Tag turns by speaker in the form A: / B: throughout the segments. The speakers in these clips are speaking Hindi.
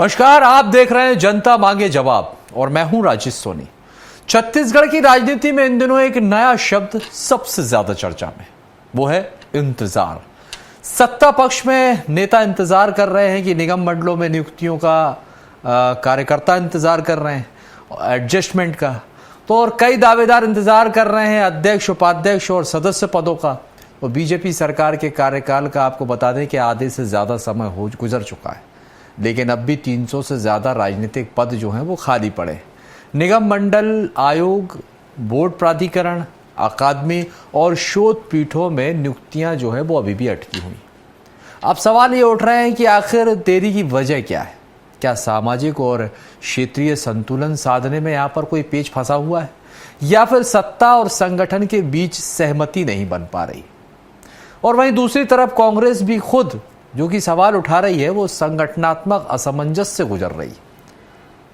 A: नमस्कार, आप देख रहे हैं जनता मांगे जवाब और मैं हूं राजेश सोनी। छत्तीसगढ़ की राजनीति में इन दिनों एक नया शब्द सबसे ज्यादा चर्चा में, वो है इंतजार। सत्ता पक्ष में नेता इंतजार कर रहे हैं कि निगम मंडलों में नियुक्तियों का, कार्यकर्ता इंतजार कर रहे हैं एडजस्टमेंट का, तो और कई दावेदार इंतजार कर रहे हैं अध्यक्ष, उपाध्यक्ष और सदस्य पदों का। तो बीजेपी सरकार के कार्यकाल का आपको बता दें कि आधे से ज्यादा समय गुजर चुका है, लेकिन अब भी 300 से ज्यादा राजनीतिक पद जो हैं वो खाली पड़े। निगम मंडल, आयोग, बोर्ड प्राधिकरण, अकादमी और शोध पीठों में नियुक्तियां जो है वो अभी भी अटकी हुई। अब सवाल ये उठ रहे हैं कि आखिर देरी की वजह क्या है? क्या सामाजिक और क्षेत्रीय संतुलन साधने में यहाँ पर कोई पेच फंसा हुआ है, या फिर सत्ता और संगठन के बीच सहमति नहीं बन पा रही? और वहीं दूसरी तरफ कांग्रेस भी खुद जो कि सवाल उठा रही है, वो संगठनात्मक असमंजस से गुजर रही।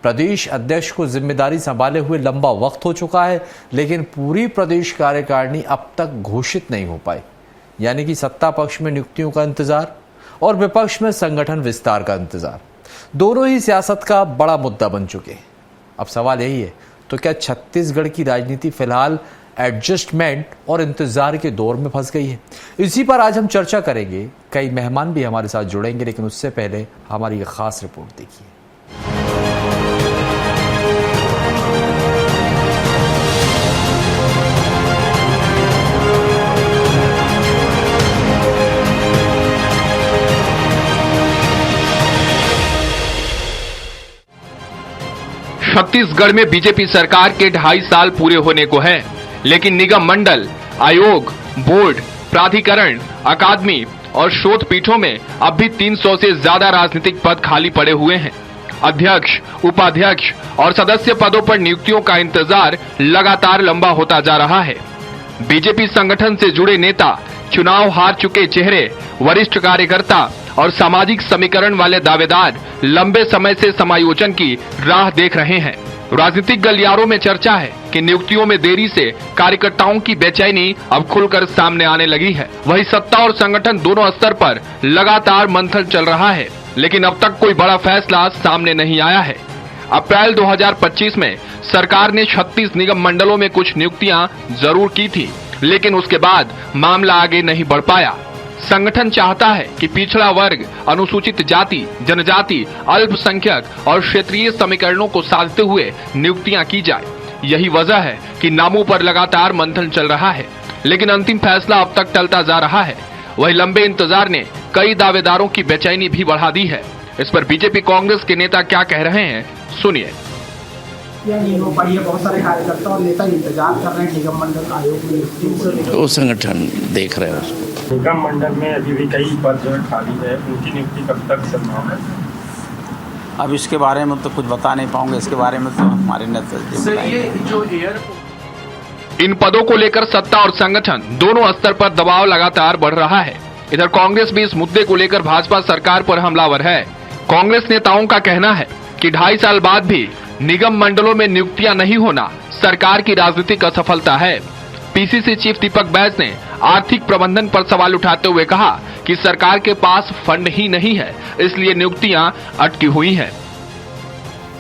A: प्रदेश अध्यक्ष को जिम्मेदारी संभाले हुए लंबा वक्त हो चुका है, लेकिन पूरी प्रदेश कार्यकारिणी अब तक घोषित नहीं हो पाई। यानी कि सत्ता पक्ष में नियुक्तियों का इंतजार और विपक्ष में संगठन विस्तार का इंतजार, दोनों ही सियासत का बड़ा मुद्दा बन चुके हैं। अब सवाल यही है, तो क्या छत्तीसगढ़ की राजनीति फिलहाल एडजस्टमेंट और इंतजार के दौर में फंस गई है? इसी पर आज हम चर्चा करेंगे। कई मेहमान भी हमारे साथ जुड़ेंगे, लेकिन उससे पहले हमारी एक खास रिपोर्ट देखिए।
B: छत्तीसगढ़ में बीजेपी सरकार के 2.5 साल पूरे होने को हैं, लेकिन निगम मंडल, आयोग, बोर्ड, प्राधिकरण, अकादमी और शोध पीठों में अब भी 300 से ज्यादा राजनीतिक पद खाली पड़े हुए हैं। अध्यक्ष, उपाध्यक्ष और सदस्य पदों पर नियुक्तियों का इंतजार लगातार लंबा होता जा रहा है। बीजेपी संगठन से जुड़े नेता, चुनाव हार चुके चेहरे, वरिष्ठ कार्यकर्ता और सामाजिक समीकरण वाले दावेदार लंबे समय से समायोजन की राह देख रहे हैं। राजनीतिक गलियारों में चर्चा है कि नियुक्तियों में देरी से कार्यकर्ताओं की बेचैनी अब खुलकर सामने आने लगी है। वहीं सत्ता और संगठन दोनों स्तर पर लगातार मंथन चल रहा है, लेकिन अब तक कोई बड़ा फैसला सामने नहीं आया है। अप्रैल 2025 में सरकार ने 36 निगम मंडलों में कुछ नियुक्तियां जरूर की थी, लेकिन उसके बाद मामला आगे नहीं बढ़ पाया। संगठन चाहता है कि पिछड़ा वर्ग, अनुसूचित जाति, जनजाति, अल्पसंख्यक और क्षेत्रीय समीकरणों को साधते हुए नियुक्तियां की जाए। यही वजह है कि नामों पर लगातार मंथन चल रहा है, लेकिन अंतिम फैसला अब तक टलता जा रहा है। वही लंबे इंतजार ने कई दावेदारों की बेचैनी भी बढ़ा दी है। इस पर बीजेपी कांग्रेस के नेता क्या कह रहे हैं, सुनिए।
C: यह नहीं हो पाई है, बहुत सारे कार्यकर्ता और नेता इंतजार कर रहे हैं निगम मंडल, आयोग में।
D: वो संगठन देख रहे हैं उसको।
E: निगम मंडल में अभी भी कई पद जो है खाली है, उनकी नियुक्ति कब तक संभव है?
F: अब इसके बारे में तो कुछ बता नहीं पाऊंगा, इसके बारे में तो हमारे नेता।
B: इन पदों को लेकर सत्ता और संगठन दोनों स्तर पर दबाव लगातार बढ़ रहा है। इधर कांग्रेस भी इस मुद्दे को लेकर भाजपा सरकार पर हमलावर है। कांग्रेस नेताओं का कहना है कि 2.5 साल बाद भी निगम मंडलों में नियुक्तियां नहीं होना सरकार की राजनीतिक असफलता है। पीसीसी चीफ दीपक बैस ने आर्थिक प्रबंधन पर सवाल उठाते हुए कहा कि सरकार के पास फंड ही नहीं है, इसलिए नियुक्तियां अटकी हुई हैं।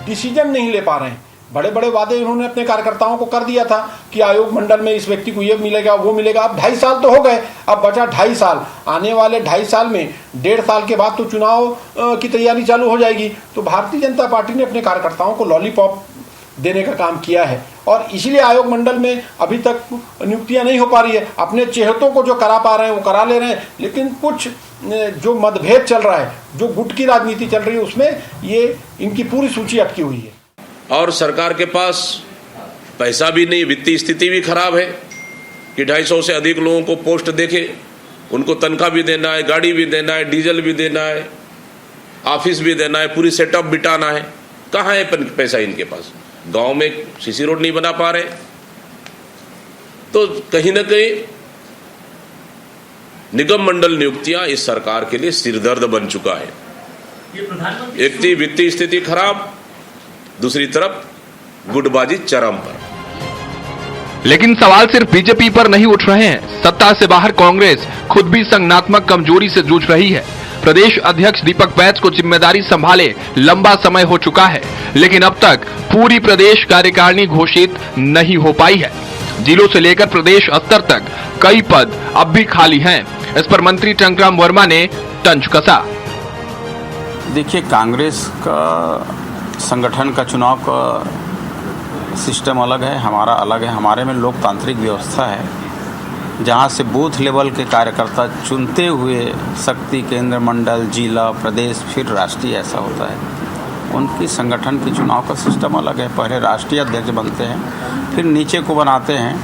C: डिसीजन नहीं ले पा रहे हैं। बड़े बड़े वादे इन्होंने अपने कार्यकर्ताओं को कर दिया था कि आयोग मंडल में इस व्यक्ति को ये मिलेगा, वो मिलेगा। अब 2.5 साल तो हो गए, अब बचा 2.5 साल। आने वाले 2.5 साल में 1.5 साल के बाद तो चुनाव की तैयारी चालू हो जाएगी। तो भारतीय जनता पार्टी ने अपने कार्यकर्ताओं को लॉलीपॉप देने का काम किया है, और इसीलिए आयोग मंडल में अभी तक नियुक्तियां नहीं हो पा रही है। अपने चेहतों को जो करा पा रहे हैं वो करा ले रहे हैं, लेकिन कुछ जो मतभेद चल रहा है, जो गुट की राजनीति चल रही है, उसमें ये इनकी पूरी सूची अटकी हुई है।
G: और सरकार के पास पैसा भी नहीं, वित्तीय स्थिति भी खराब है कि 250 से अधिक लोगों को पोस्ट देखे, उनको तनख्वाह भी देना है, गाड़ी भी देना है, डीजल भी देना है, ऑफिस भी देना है, पूरी सेटअप बिटाना है। कहाँ है पैसा इनके पास? गांव में सीसी रोड नहीं बना पा रहे, तो कहीं ना कहीं निगम मंडल नियुक्तियां इस सरकार के लिए सिरदर्द बन चुका है। एक थी वित्तीय स्थिति खराब, दूसरी तरफ गुटबाजी चरम पर।
B: लेकिन सवाल सिर्फ बीजेपी पर नहीं उठ रहे हैं। सत्ता से बाहर कांग्रेस खुद भी संगठनात्मक कमजोरी से जूझ रही है। प्रदेश अध्यक्ष दीपक बैज को जिम्मेदारी संभाले लंबा समय हो चुका है, लेकिन अब तक पूरी प्रदेश कार्यकारिणी घोषित नहीं हो पाई है। जिलों से लेकर प्रदेश स्तर तक कई पद अब भी खाली हैं। इस पर मंत्री टंकराम वर्मा ने तंज कसा।
F: देखिए, कांग्रेस का संगठन का चुनाव का सिस्टम अलग है, हमारा अलग है। हमारे में लोकतांत्रिक व्यवस्था है, जहाँ से बूथ लेवल के कार्यकर्ता चुनते हुए शक्ति केंद्र, मंडल, जिला, प्रदेश, फिर राष्ट्रीय ऐसा होता है। उनकी संगठन के चुनाव का सिस्टम अलग है। पहले राष्ट्रीय अध्यक्ष बनते हैं, फिर नीचे को बनाते हैं,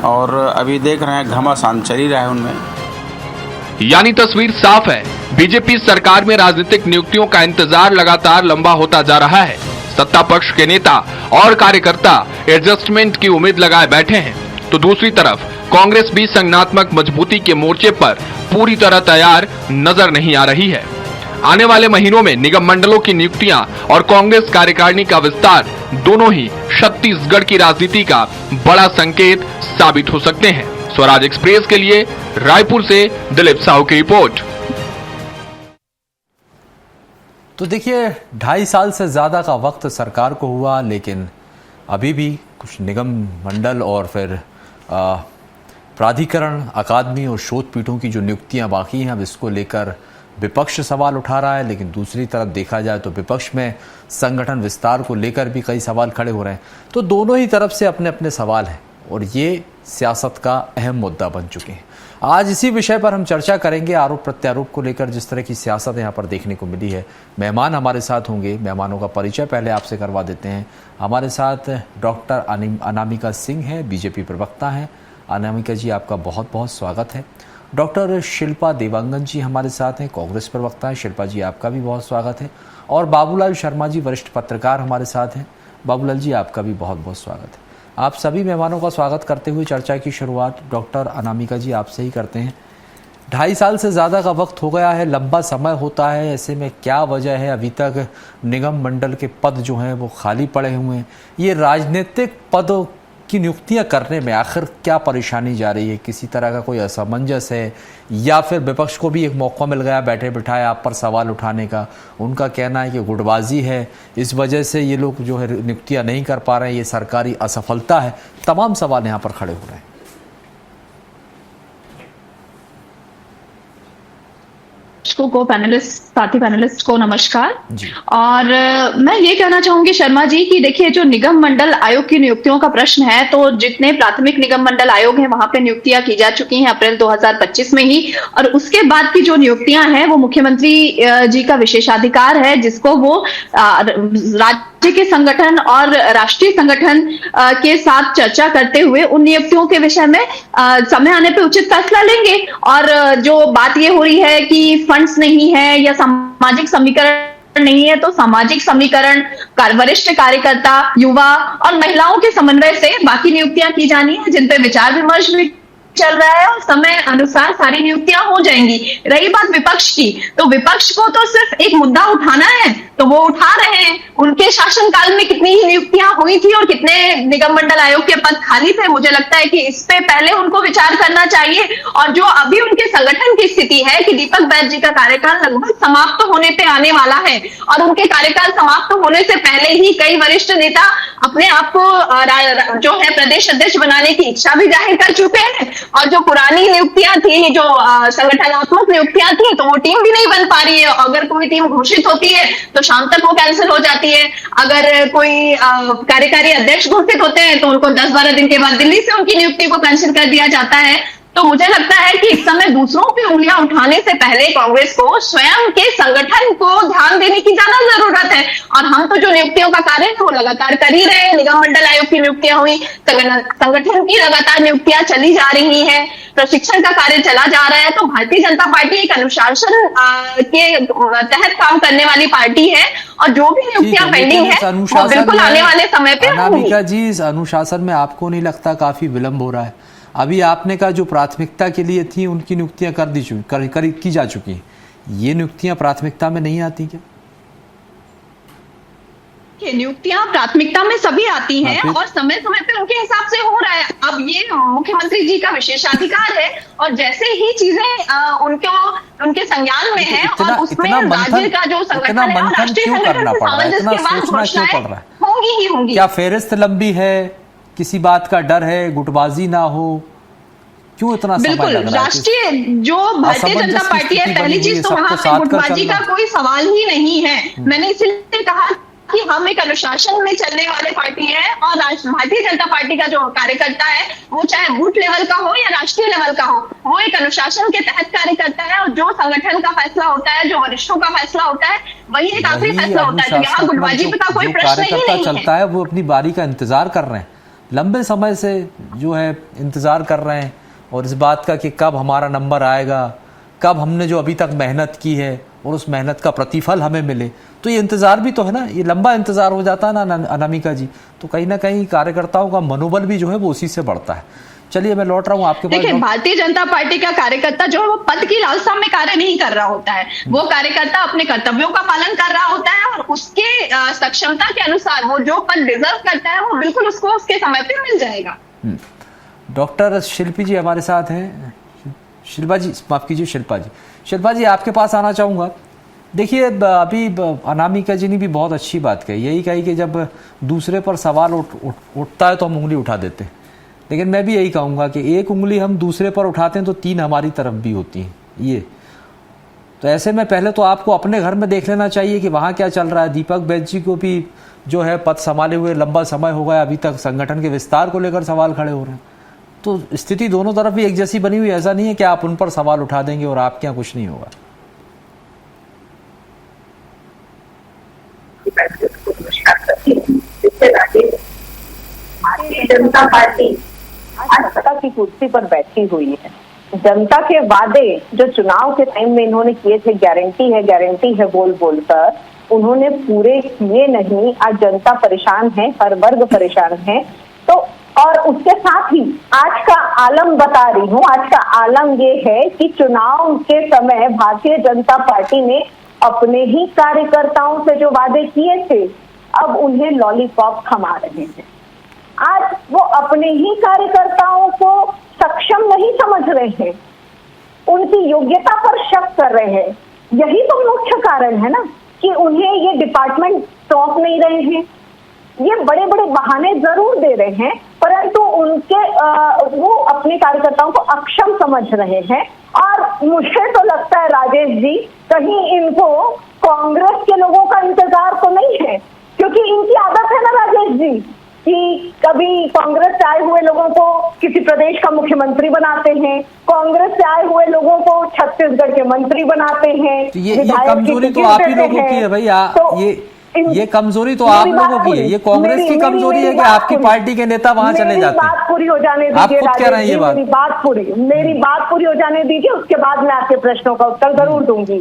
F: और अभी देख रहे हैं घमासान चल ही रहा है उनमें।
B: यानी तस्वीर साफ है, बीजेपी सरकार में राजनीतिक नियुक्तियों का इंतजार लगातार लंबा होता जा रहा है। सत्ता पक्ष के नेता और कार्यकर्ता एडजस्टमेंट की उम्मीद लगाए बैठे हैं, तो दूसरी तरफ कांग्रेस भी संगठनात्मक मजबूती के मोर्चे पर पूरी तरह तैयार नजर नहीं आ रही है। आने वाले महीनों में निगम मंडलों की नियुक्तियां और कांग्रेस कार्यकारिणी का विस्तार दोनों ही छत्तीसगढ़ की राजनीति का बड़ा संकेत साबित हो सकते हैं। स्वराज एक्सप्रेस के लिए रायपुर से दिलीप साहू की रिपोर्ट।
A: तो देखिए, 2.5 साल से ज्यादा का वक्त सरकार को हुआ, लेकिन अभी भी कुछ निगम मंडल और फिर प्राधिकरण, अकादमी और शोध पीठों की जो नियुक्तियां बाकी हैं, अब इसको लेकर विपक्ष सवाल उठा रहा है। लेकिन दूसरी तरफ देखा जाए तो विपक्ष में संगठन विस्तार को लेकर भी कई सवाल खड़े हो रहे हैं। तो दोनों ही तरफ से अपने अपने सवाल हैं और ये सियासत का अहम मुद्दा बन चुके हैं। आज इसी विषय पर हम चर्चा करेंगे, आरोप प्रत्यारोप को लेकर जिस तरह की सियासत यहाँ पर देखने को मिली है। मेहमान हमारे साथ होंगे, मेहमानों का परिचय पहले आपसे करवा देते हैं। हमारे साथ डॉक्टर अनामिका सिंह हैं, बीजेपी प्रवक्ता हैं। अनामिका जी, आपका बहुत बहुत स्वागत है। डॉक्टर शिल्पा देवांगन जी हमारे साथ हैं, कांग्रेस प्रवक्ता हैं। शिल्पा जी, आपका भी बहुत स्वागत है। और बाबूलाल शर्मा जी, वरिष्ठ पत्रकार हमारे साथ हैं। बाबूलाल जी, आपका भी बहुत बहुत स्वागत है। आप सभी मेहमानों का स्वागत करते हुए चर्चा की शुरुआत डॉक्टर अनामिका जी आपसे ही करते हैं। 2.5 साल से ज़्यादा का वक्त हो गया है, लंबा समय होता है, ऐसे में क्या वजह है अभी तक निगम मंडल के पद जो हैं वो खाली पड़े हुए हैं? ये राजनीतिक पदों की नियुक्तियां करने में आखिर क्या परेशानी जा रही है? किसी तरह का कोई असमंजस है या फिर विपक्ष को भी एक मौका मिल गया बैठे बिठाए आप पर सवाल उठाने का? उनका कहना है कि गुटबाजी है, इस वजह से ये लोग जो है नियुक्तियां नहीं कर पा रहे हैं, ये सरकारी असफलता है। तमाम सवाल यहाँ पर खड़े हो रहे हैं।
H: को पैनलिस्ट, साथी पैनलिस्ट को नमस्कार। और मैं ये कहना चाहूंगी शर्मा जी कि देखिए, जो निगम मंडल आयोग की नियुक्तियों का प्रश्न है, तो जितने प्राथमिक निगम मंडल आयोग हैं वहां पे नियुक्तियां की जा चुकी हैं अप्रैल 2025 में ही, और उसके बाद की जो नियुक्तियां हैं वो मुख्यमंत्री जी का विशेषाधिकार है, जिसको वो राज्य के संगठन और राष्ट्रीय संगठन के साथ चर्चा करते हुए उन नियुक्तियों के विषय में समय आने पे उचित फैसला लेंगे। और जो बात ये हो रही है कि फंड्स नहीं है या सामाजिक समीकरण नहीं है, तो सामाजिक समीकरण, वरिष्ठ कार्यकर्ता, युवा और महिलाओं के समन्वय से बाकी नियुक्तियां की जानी है, जिन पे विचार विमर्श भी चल रहा है और समय अनुसार सारी नियुक्तियां हो जाएंगी। रही बात विपक्ष की, तो विपक्ष को तो सिर्फ एक मुद्दा उठाना है, तो वो उठा रहे हैं। उनके शासनकाल में कितनी ही नियुक्तियां हुई थी और कितने निगम मंडल आयोग के पद खाली थे, मुझे लगता है कि इस पे पहले उनको विचार करना चाहिए। और जो अभी उनके संगठन की स्थिति है कि दीपक बैज जी का कार्यकाल लगभग समाप्त होने पे आने वाला है, और उनके कार्यकाल समाप्त होने से पहले ही कई वरिष्ठ नेता अपने आप को जो है प्रदेश अध्यक्ष बनाने की इच्छा भी जाहिर कर चुके हैं। और जो पुरानी नियुक्तियां थी, जो संगठनात्मक नियुक्तियां थी, तो वो टीम भी नहीं बन पा रही है। अगर कोई टीम घोषित होती है तो शाम तक वो कैंसिल हो जाती है। अगर कोई कार्यकारी अध्यक्ष घोषित होते हैं तो उनको 10-12 दिन के बाद दिल्ली से उनकी नियुक्ति को कैंसिल कर दिया जाता है। तो मुझे लगता है कि इस समय दूसरों पे उंगलियां उठाने से पहले कांग्रेस को स्वयं के संगठन को ध्यान देने की ज्यादा जरूरत है। और हम तो जो नियुक्तियों का कार्य है वो लगातार कर ही रहे हैं। निगम मंडल आयोग की नियुक्तियां हुई, संगठन की लगातार नियुक्तियां चली जा रही है, प्रशिक्षण का कार्य चला जा रहा है। तो भारतीय जनता पार्टी एक अनुशासन के तहत काम करने वाली पार्टी है, और जो भी नियुक्तियां पेंडिंग है वो बिल्कुल आने वाले समय पे होंगी।
A: अनामिका जी, इस अनुशासन में आपको नहीं लगता काफी विलंब हो रहा है? अभी आपने कहा जो प्राथमिकता के लिए थी उनकी नियुक्तियां की जा चुकी हैं, ये नियुक्तियां प्राथमिकता में नहीं आती क्या?
H: नियुक्तियां प्राथमिकता में सभी आती हैं और समय समय पे उनके हिसाब से हो रहा है। अब ये मुख्यमंत्री जी का विशेषाधिकार है और जैसे ही चीजें उनके संज्ञान में है और उसमें राज्य का जो संगठन है और राष्ट्रीय संगठन से सामंजस्य के बाद घोषणाएं होंगी ही होंगी।
A: क्या फेरिस्त लंबी है, किसी बात का डर है, गुटबाजी ना हो, क्यों इतना समय लग रहा है?
H: राष्ट्रीय जो भारतीय जनता पार्टी है, पहली चीज तो वहां पे गुटबाजी का कोई सवाल ही नहीं है। मैंने इसलिए कहा कि हम एक अनुशासन में चलने वाले पार्टी है और भारतीय जनता पार्टी का जो कार्यकर्ता है वो चाहे बूथ लेवल का हो या राष्ट्रीय लेवल का हो, वो एक अनुशासन के तहत कार्य करता है और जो संगठन का फैसला होता है, जो वरिष्ठों का फैसला होता है, वही एक आखिरी फैसला होता है। तो यहाँ गुटबाजी का कोई प्रश्न ही नहीं
A: चलता है। वो अपनी बारी का इंतजार कर रहे हैं, लंबे समय से जो है इंतजार कर रहे हैं और इस बात का कि कब हमारा नंबर आएगा, कब हमने जो अभी तक मेहनत की है और उस मेहनत का प्रतिफल हमें मिले। तो ये इंतजार भी तो है ना, ये लंबा इंतजार हो जाता है ना अनामिका जी, तो कहीं ना कहीं कार्यकर्ताओं का मनोबल भी जो है वो उसी से बढ़ता है। चलिए मैं लौट रहा हूँ आपके पास।
H: देखिए, भारतीय जनता पार्टी का कार्यकर्ता जो है वो पद की लालसा में कार्य नहीं कर रहा होता है। वो कार्यकर्ता अपने कर्तव्यों का पालन कर रहा होता है और उसके सक्षमता के अनुसार वो जो पद डिजर्व करता है वो बिल्कुल उसको उसके समय पे मिल जाएगा।
A: डॉक्टर शिल्पी जी हमारे साथ हैं। शिल्पा जी, माफ कीजिए शिल्पा जी, शिल्पा जी आपके पास आना चाहूँगा। देखिए अभी अनामिका जी ने भी बहुत अच्छी बात कही, यही कही कि जब दूसरे पर सवाल उठता है तो हम उंगली उठा देते हैं, लेकिन मैं भी यही कहूँगा कि एक उंगली हम दूसरे पर उठाते हैं तो 3 हमारी तरफ भी होती हैं। ये तो ऐसे में पहले तो आपको अपने घर में देख लेना चाहिए कि वहाँ क्या चल रहा है। दीपक बैज जी को भी जो है पद संभाले हुए लंबा समय हो गया, अभी तक संगठन के विस्तार को लेकर सवाल खड़े हो रहे हैं। तो स्थिति दोनों तरफ भी एक जैसी बनी हुई, ऐसा नहीं है कि आप उन पर सवाल उठा देंगे और आपके यहाँ कुछ नहीं होगा।
I: भारतीय जनता पार्टी आज सत्ता की कुर्सी पर बैठी हुई है। जनता के वादे जो चुनाव के टाइम में इन्होंने किए थे, गारंटी है बोल बोलकर, उन्होंने पूरे किए नहीं। आज जनता परेशान है, हर वर्ग परेशान है। तो और उसके साथ ही आज का आलम बता रही हूँ, आज का आलम ये है कि चुनाव के समय भारतीय जनता पार्टी ने अपने ही कार्यकर्ताओं से जो वादे किए थे अब उन्हें लॉलीपॉप थमा रहे हैं। आज वो अपने ही कार्यकर्ताओं को सक्षम नहीं समझ रहे हैं, उनकी योग्यता पर शक कर रहे हैं। यही तो मुख्य कारण है ना कि उन्हें ये डिपार्टमेंट सौंप नहीं रहे हैं। ये बड़े बड़े बहाने जरूर दे रहे हैं, परंतु उनके वो अपने कार्यकर्ताओं को अक्षम समझ रहे हैं। और मुझे तो लगता है राजेश जी, कहीं इनको कांग्रेस के लोगों का इंतजार तो नहीं है, क्योंकि इनकी आदत है ना राजेश जी कि कभी कांग्रेस से आए हुए लोगों को किसी प्रदेश का मुख्यमंत्री बनाते हैं, कांग्रेस से आए हुए लोगों को छत्तीसगढ़ के मंत्री बनाते हैं।
A: तो ये कमजोरी तो आप ही लोगों की है भैया, ये कमजोरी तो आप लोगों की है। ये कांग्रेस की कमजोरी है कि आपकी पार्टी के नेता वहां चले जाते हैं।
I: बात पूरी हो जाने दीजिए,
A: आप खुद कह रहे हैं ये बात।
I: मेरी बात पूरी हो जाने दीजिए, उसके बाद मैं आपके प्रश्नों का उत्तर जरूर दूंगी।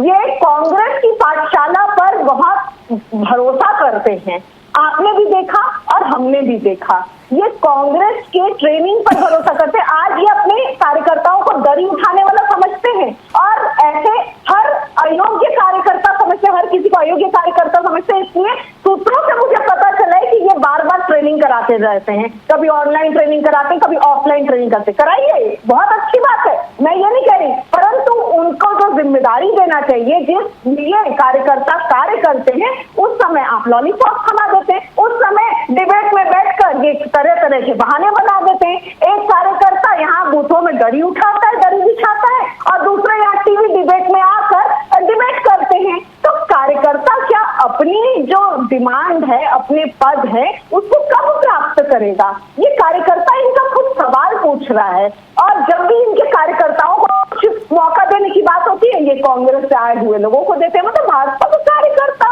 I: ये कांग्रेस की पाठशाला पर बहुत भरोसा करते हैं, आपने भी देखा और हमने भी देखा। ये कांग्रेस के ट्रेनिंग पर भरोसा करते हैं। आज ये अपने कार्यकर्ताओं को दरी उठाने वाला समझते हैं और ऐसे हर अयोग्य कार्यकर्ता समझते हैं, हर किसी को अयोग्य कार्यकर्ता समझते हैं। इसलिए सूत्रों से मुझे पता चला है कि ये बार बार ट्रेनिंग कराते रहते हैं, कभी ऑनलाइन ट्रेनिंग कराते हैं, कभी ऑफलाइन ट्रेनिंग करते। कराइए, बहुत अच्छी बात है, मैं ये नहीं कह रही, परंतु उनको जो जिम्मेदारी देना चाहिए, जिस लिए कार्यकर्ता कार्य करते हैं, उस समय आप लॉलीपॉप थमा देते हैं, उस समय डिबेट में बैठकर ये तरह तरह के बहाने बना देते हैं। एक कार्यकर्ता यहाँ बूथों में दरी उठाता है, दरी बिछाता है, और दूसरे यहाँ टीवी डिबेट में आकर डिबेट करते हैं। तो कार्यकर्ता क्या अपनी जो डिमांड है, अपने पद है, उसको कब प्राप्त करेगा? ये कार्यकर्ता इनका खुद सवाल पूछ रहा है। और जब भी इनके कार्यकर्ताओं को कुछ मौका देने की बात होती है, ये कांग्रेस से आए हुए लोगों को देते हैं। मतलब भाजपा के कार्यकर्ता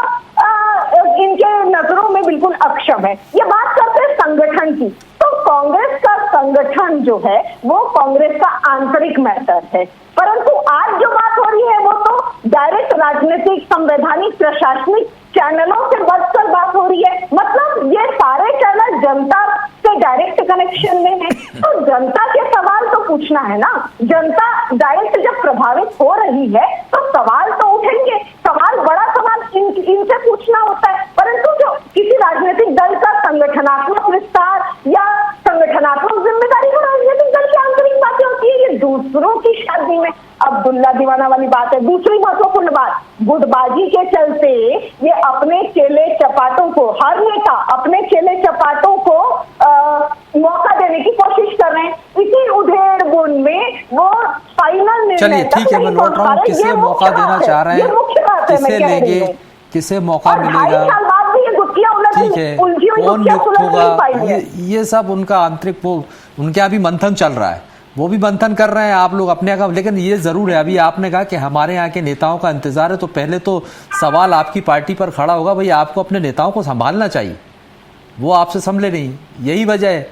I: इनके नजरों में बिल्कुल अक्षम है। ये बात करते हैं संगठन की, तो कांग्रेस का संगठन जो है वो कांग्रेस का आंतरिक मैटर है, परंतु आज जो बात हो रही है वो तो डायरेक्ट राजनीतिक, संवैधानिक, प्रशासनिक चैनलों से बढ़कर बात हो रही है। मतलब ये सारे चैनल जनता से डायरेक्ट कनेक्शन में है, तो जनता के सवाल तो पूछना है ना। जनता डायरेक्ट जब प्रभावित हो रही है तो सवाल तो उठेंगे। सवाल, बड़ा सवाल इनसे पूछना होता है। परंतु जो किसी राजनीतिक दल का संगठनात्मक विस्तार या संगठनात्मक जिम्मेदारी तो राजनीतिक दल की आंतरिक बातें होती है, ये दूसरों की शादी में अब्दुल्ला दीवाना वाली बात है। दूसरी महत्वपूर्ण बात, गुटबाजी के चलते ये अपने चेले चपाटों को, हर नेता अपने चेले चपाटों को मौका देने की कोशिश कर रहे हैं। इसी उधेड़ बुन में वो फाइनल निर्णय,
A: चलिए ठीक है, मैं लौट रहा हूँ, किसे मौका देना चाह रहे हैं, किसे लेंगे, किसे मौका मिलेगा, ठीक है, कौन नियुक्त होगा, ये सब उनका आंतरिक, वो उनके अभी मंथन चल रहा है, वो भी मंथन कर रहे हैं, आप लोग अपने का। लेकिन ये जरूर है, अभी आपने कहा कि हमारे यहाँ के नेताओं का इंतजार है, तो पहले तो सवाल आपकी पार्टी पर खड़ा होगा, भाई आपको अपने नेताओं को संभालना चाहिए, वो आपसे संभले नहीं, यही वजह है।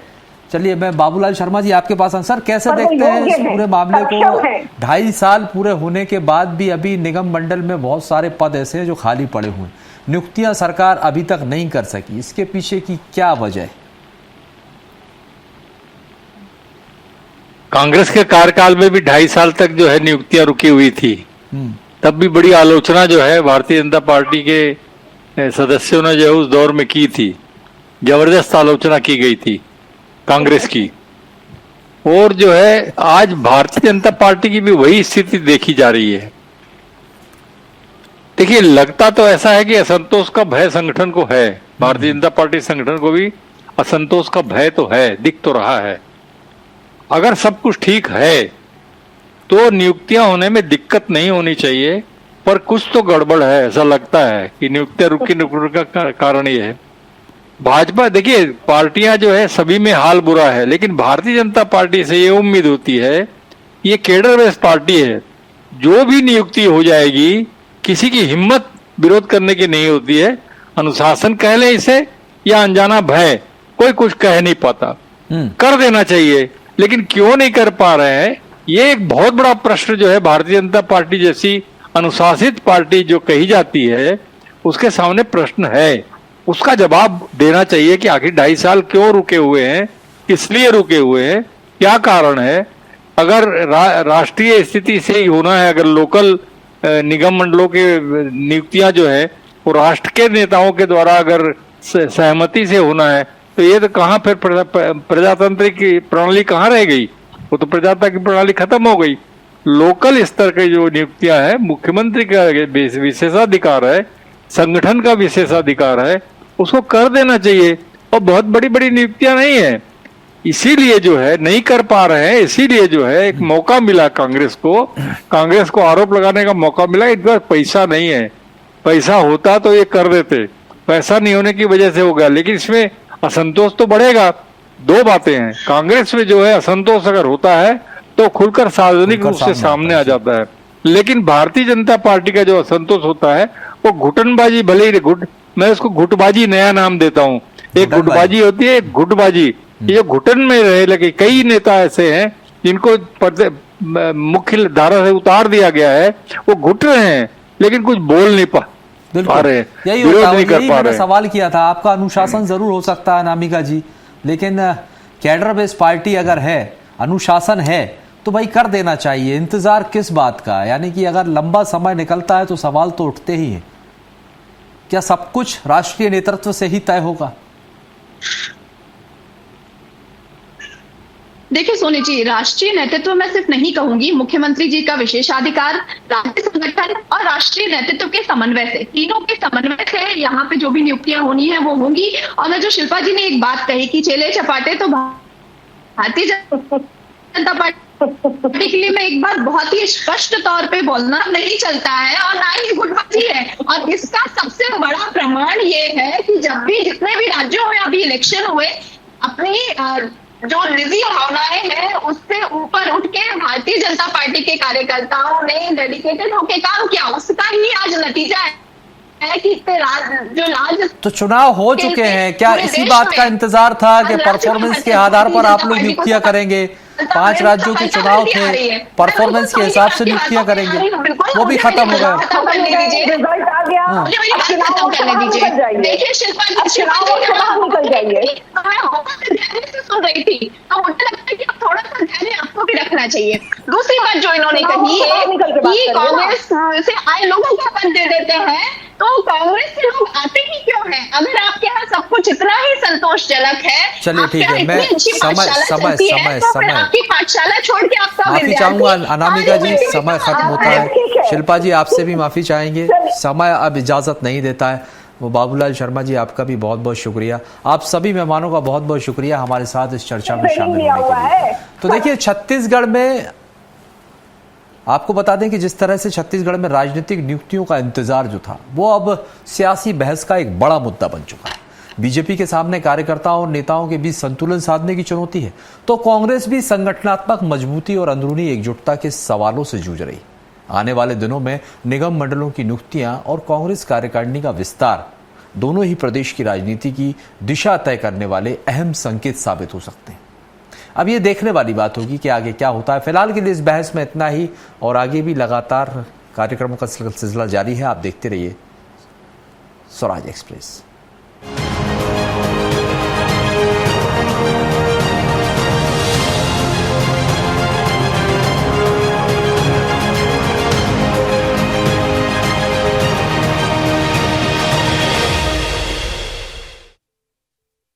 A: चलिए, मैं बाबूलाल शर्मा जी आपके पास। सर, कैसे देखते हैं इस पूरे मामले को? 2.5 साल पूरे होने के बाद भी अभी निगम मंडल में बहुत सारे पद ऐसे हैं जो खाली पड़े हुए हैं, नियुक्तियां सरकार अभी तक नहीं कर सकी, इसके पीछे की क्या वजह है?
J: कांग्रेस के कार्यकाल में भी 2.5 साल तक जो है नियुक्तियां रुकी हुई थी, तब भी बड़ी आलोचना जो है भारतीय जनता पार्टी के सदस्यों ने जो है उस दौर में की थी, जबरदस्त आलोचना की गई थी कांग्रेस की। और जो है आज भारतीय जनता पार्टी की भी वही स्थिति देखी जा रही है। देखिए, लगता तो ऐसा है कि असंतोष का भय संगठन को है, भारतीय जनता पार्टी संगठन को भी असंतोष का भय तो है, दिख तो रहा है। अगर सब कुछ ठीक है तो नियुक्तियां होने में दिक्कत नहीं होनी चाहिए, पर कुछ तो गड़बड़ है, ऐसा लगता है कि नियुक्तियां रुकी का कारण ये है। भाजपा, देखिए, पार्टियां जो है सभी में हाल बुरा है, लेकिन भारतीय जनता पार्टी से ये उम्मीद होती है, ये केडर बेस्ड पार्टी है, जो भी नियुक्ति हो जाएगी किसी की हिम्मत विरोध करने की नहीं होती है। अनुशासन कह ले इसे या अनजाना भय, कोई कुछ कह नहीं पाता, कर देना चाहिए, लेकिन क्यों नहीं कर पा रहे हैं, ये एक बहुत बड़ा प्रश्न जो है भारतीय जनता पार्टी जैसी अनुशासित पार्टी जो कही जाती है उसके सामने प्रश्न है। उसका जवाब देना चाहिए कि आखिर 2.5 साल क्यों रुके हुए हैं, किस लिए रुके हुए हैं, क्या कारण है। अगर राष्ट्रीय स्थिति से ही होना है, अगर लोकल निगम मंडलों के नियुक्तियां जो है वो राष्ट्र के नेताओं के द्वारा अगर सहमति से होना है, तो ये तो कहाँ फिर प्रजातांत्रिक प्रणाली कहाँ रह गई? वो तो प्रजातंत्र की प्रणाली खत्म हो गई। लोकल स्तर की जो नियुक्तियां है, मुख्यमंत्री का विशेषाधिकार है, संगठन का विशेषाधिकार है, उसको कर देना चाहिए। और बहुत बड़ी बड़ी नियुक्तियां नहीं है, इसीलिए जो है नहीं कर पा रहे हैं, इसीलिए जो है एक मौका मिला कांग्रेस को आरोप लगाने का मौका मिला। इस बार पैसा नहीं है, पैसा होता तो ये कर देते, पैसा नहीं होने की वजह से हो गया। लेकिन इसमें असंतोष तो बढ़ेगा। दो बातें हैं, कांग्रेस में जो है असंतोष अगर होता है तो खुलकर सार्वजनिक रूप से सामने आ जाता है, लेकिन भारतीय जनता पार्टी का जो असंतोष होता है वो घुटनबाजी, भले ही मैं उसको गुटबाजी नया नाम देता हूँ, एक गुटबाजी होती है, एक गुटबाजी, ये घुटन में रहे लगे। कई नेता ऐसे हैं जिनको मुख्य धारा से उतार दिया गया है, वो घुट रहे हैं लेकिन कुछ बोल नहीं पा रहे,
A: यही
J: विरोध
A: होता,
J: नहीं कर
A: यही
J: पा
A: मैंने
J: रहे।
A: सवाल किया था। आपका अनुशासन जरूर हो सकता है अनामिका जी, लेकिन कैडर बेस्ड पार्टी अगर है, अनुशासन है, तो भाई कर देना चाहिए। इंतजार किस बात का? यानी कि अगर लंबा समय निकलता है तो सवाल तो उठते ही हैं। क्या सब कुछ राष्ट्रीय नेतृत्व से ही तय होगा?
H: देखिए सोनी जी, राष्ट्रीय नेतृत्व मैं सिर्फ नहीं कहूंगी, मुख्यमंत्री जी का विशेषाधिकार, राज्य संगठन और राष्ट्रीय नेतृत्व के समन्वय से, तीनों के समन्वय से यहाँ पे जो भी नियुक्तियां होनी है वो होंगी। और मैं जो शिल्पा जी ने एक बात कही कि चेले चपाटे तो भारतीय जनता पार्टी के लिए मैं एक बार बहुत ही स्पष्ट तौर पे बोलना नहीं चलता है और ना ही गुटबाजी है। और इसका सबसे बड़ा प्रमाण ये है कि जब भी जितने भी राज्यों में अभी इलेक्शन हुए, अपनी जो निजी भावनाएं हैं उससे ऊपर उठ के भारतीय जनता पार्टी के कार्यकर्ताओं ने डेडिकेटेड होकर काम किया, उसका ही आज नतीजा है कि जो राज
A: तो चुनाव हो चुके हैं। क्या इसी बात का इंतजार था कि परफॉर्मेंस के आधार पर आप लोग नियुक्तियां करेंगे? 5 राज्यों के चुनाव थे, परफॉर्मेंस के हिसाब से नियुक्तियां करेंगे, वो भी खत्म हो गया।
I: रिजल्ट आ गया,
H: देखिए शिल्पा निकल जाइए, सुन रही थी, तो मुझे लगता है कि थोड़ा सा ध्यान आपको भी रखना चाहिए। दूसरी बात जो इन्होंने कही है कि कांग्रेस से आए लोगों को पद दे देते हैं, तो कांग्रेस से लोग आते ही क्यों हैं? अगर आपके यहाँ सब कुछ इतना ही संतोषजनक है,
A: चलिए ठीक है, मैं समय
H: आपकी पाठशाला छोड़ के आपका
A: माफी चाहूंगा अनामिका जी, समय खत्म होता है। शिल्पा जी आपसे भी माफी चाहेंगे, समय अब इजाजत नहीं देता है। वो बाबूलाल शर्मा जी आपका भी बहुत बहुत शुक्रिया, आप सभी मेहमानों का बहुत बहुत शुक्रिया हमारे साथ इस चर्चा में शामिल होने के लिए। तो देखिए छत्तीसगढ़ में आपको बता दें कि जिस तरह से छत्तीसगढ़ में राजनीतिक नियुक्तियों का इंतजार जो था वो अब सियासी बहस का एक बड़ा मुद्दा बन चुका है। बीजेपी के सामने कार्यकर्ताओं और नेताओं के बीच संतुलन साधने की चुनौती है, तो कांग्रेस भी संगठनात्मक मजबूती और अंदरूनी एकजुटता के सवालों से जूझ रही। आने वाले दिनों में निगम मंडलों की नियुक्तियां और कांग्रेस कार्यकारिणी का विस्तार दोनों ही प्रदेश की राजनीति की दिशा तय करने वाले अहम संकेत साबित हो सकते हैं। अब ये देखने वाली बात होगी कि आगे क्या होता है। फिलहाल के लिए इस बहस में इतना ही, और आगे भी लगातार कार्यक्रमों का सिलसिला जारी है। आप देखते रहिए स्वराज एक्सप्रेस।